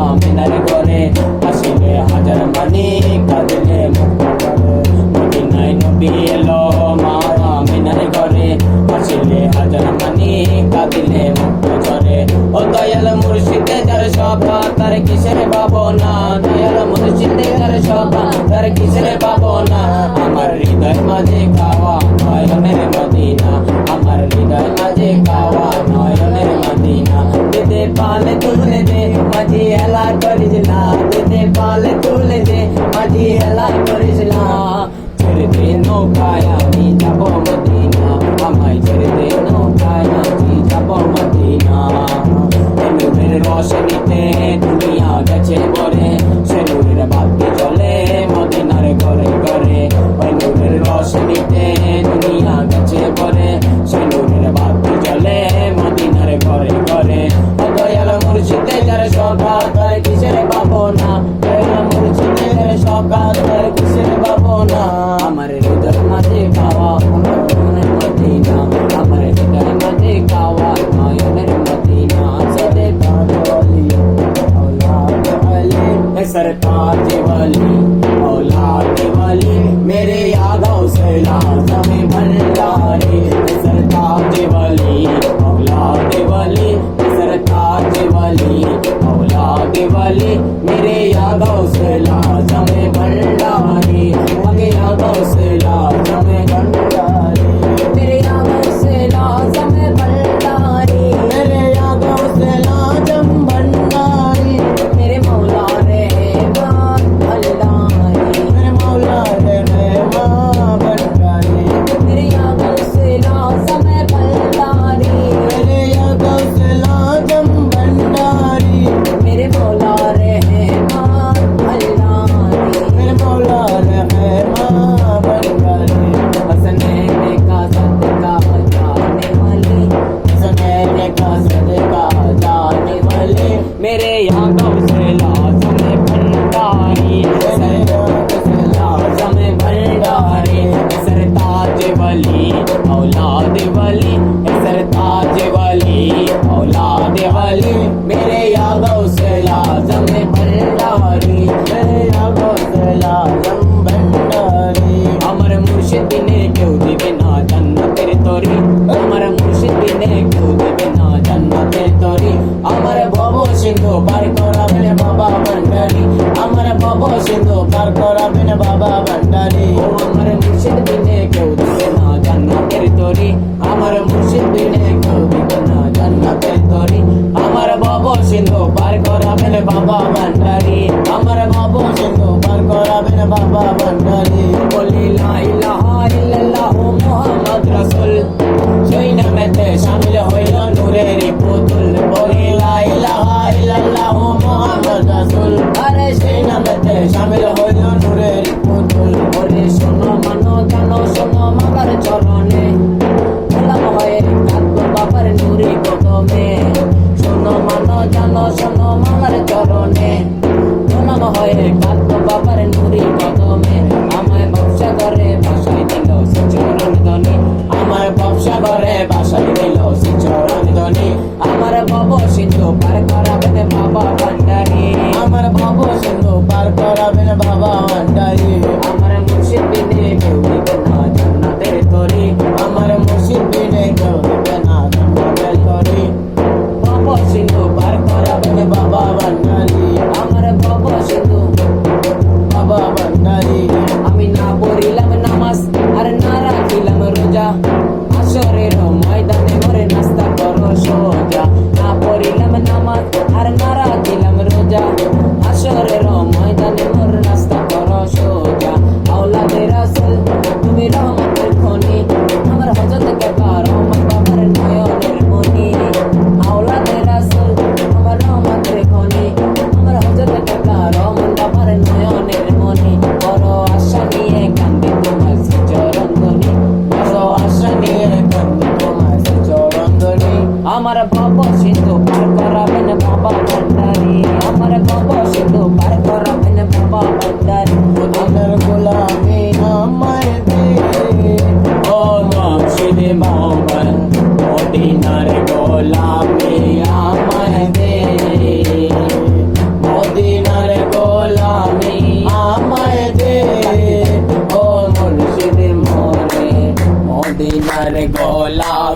আমিনার ঘরে আসিলে হাজার মানি কাঁদিলে মদিনায় নবী এলো মা আমিনার ঘরে আসিলে হাজার মানি কাঁদিলে মুক্ত ঝরে। ও দয়াল মুর্শিদে যার সভা তার কিসের ভাবনা, দয়াল মুর্শিদে যার সভা তার কিসের ভাবনা। আমার হৃদয় মাঝে খাওয়া নয়নের মদিনা, আমার হৃদয় মাঝে খাওয়া নয়নের মদিনা। দিতে পালে তুলে দে মাঝি হেলা করিস না, দিতে পালে তুলে দে মাঝি হেলা করিস না। ছেড়ে দে নৌকায় আমি যাব মদিনা, আমায় ছেড়ে দে নৌকায় আমি যাব মদিনা। নূরের রোশনীতে দুনিয়া গেছে ভরে, সে নূরের বাতি জ্বলে মদিনার ঘরে ঘরে। ওই নূরের রোশনীতে দুনিয়া গেছে ভরে, সে নূরের বাতি জ্বলে মদিনার ঘরে ঘরে। ও দয়াল মুর্শিদে যার সভা তার কিসের ভাবনা, দয়াল মুর্শিদে যার সভা তার কিসের ভাবনা। আমার হৃদয় মাঝে খাওয়া নয়নের মদিনা, আমার হৃদয় মাঝে খাওয়া নয়নের মদিনা। सरताज वाली औलाद वाली मेरे यादों से लाज़म भंडारी। सरताज वाली औलाद वाली, सरताज वाली औलाद वाली मेरे यादों से लाज़म भंडारी। मगे यादों से लाज़म भंडारी, मेरे यादों से लाज़म भंडारी, मेरे यादों से लाज़म भंडारी। मेरे मौला रे मेरे यादों से लाज़म भंडारी, लाज़म भंडारी। सरताज वाली औलाद वाली, सरताज वाली औलाद वाली मेरे यादों से लाज़म भंडारी, मेरे यादों से लाज़म भंडारी। আমার মুর্শিদ বিনে কেউ দিবে না জান্নাতের তরি, আমার মুর্শিদ বিনে কেউ দিবে না জান্নাতের তরি। আমার ভব সিন্ধু পার করাবেন বাবা ভান্ডারি, আমার ভব সিন্ধু পার করাবেন বাবা ভান্ডারি। ও আমার মুর্শিদ বিনে কেউ দিবে না জান্নাতের তরি, আমার মুর্শিদ বিনে কেউ দিবে না জান্নাতের তরি। আমার ভব সিন্ধু পার করাবেন বাবা ভান্ডারি, আমার ভব সিন্ধু পার করাবেন বাবা ভান্ডারি। বলি লা ইলাহা ইল্লাল্লাহ মুহাম্মদ রাসূল, সেই নামেতে শামিল হইল নূরের পুতুল। বলি লা ইলাহা ইল্লাল্লাহ মুহাম্মদ রাসূল, আরে সেই নামেতে শামিল হইল নূরের পুতুল। ওরে শোনো মানো জানো শোনো মাতার চরণে, গোলাম হয়ে কাঁদবো বাবার নূরে কদমে। শোনো মানো জানো শোনো মামার চরণে, গোলাম হয়ে কাঁদবো বাবার নূরে কদমে। আমায় ব্যবসা করে বাসায় দিল সে চরণ ধ্বনি, আমার ব্যবসা করে বাসায় দিল সে চরণ ধ্বনি। আমার ভব সিন্ধু পার করাবেন বাবা ভান্ডারি, আমার ভব সিন্ধু পার করাবেন বাবা ভান্ডারি। আমার মুর্শিদ বিনে কেউ দিবে না জান্নাতের তরি, আমার মুর্শিদ বিনে কেউ দিবে না জান্নাতের তরি। ভব সিন্ধু পার করাবেন বাবা ভান্ডারি, আমার ভব সিন্ধু বাবা ভান্ডারি। আমি না পড়িলাম নামাজ আর না রাখিলাম রোজা, আসরের ময়দানে মরে নাস্তা করো সোজা। না পড়িলাম নামাজ আর না রাখিলাম রোজা, আসরের ময়দানে মোর নাস্তা করো সোজা। আওলাদে রাসূল তুমি রহমতের খনি, আমার হযরত কেবা রহমত বাবার নয়নের মনি। আওলাদে রাসূল আমার রহমতের খনি, আমার হযরত কেবা রহমত বাবার নয়নের মনি। বড় আশা নিয়ে কান্দি তোমার চরণ ধ্বনি, বড় আশা নিয়ে কান্দি তোমার চরণ ধ্বনি। আমার ভব সিন্ধু পার করাবেন বাবা ভান্ডারি, আমার ভব সিন্ধু পার সোনার গলা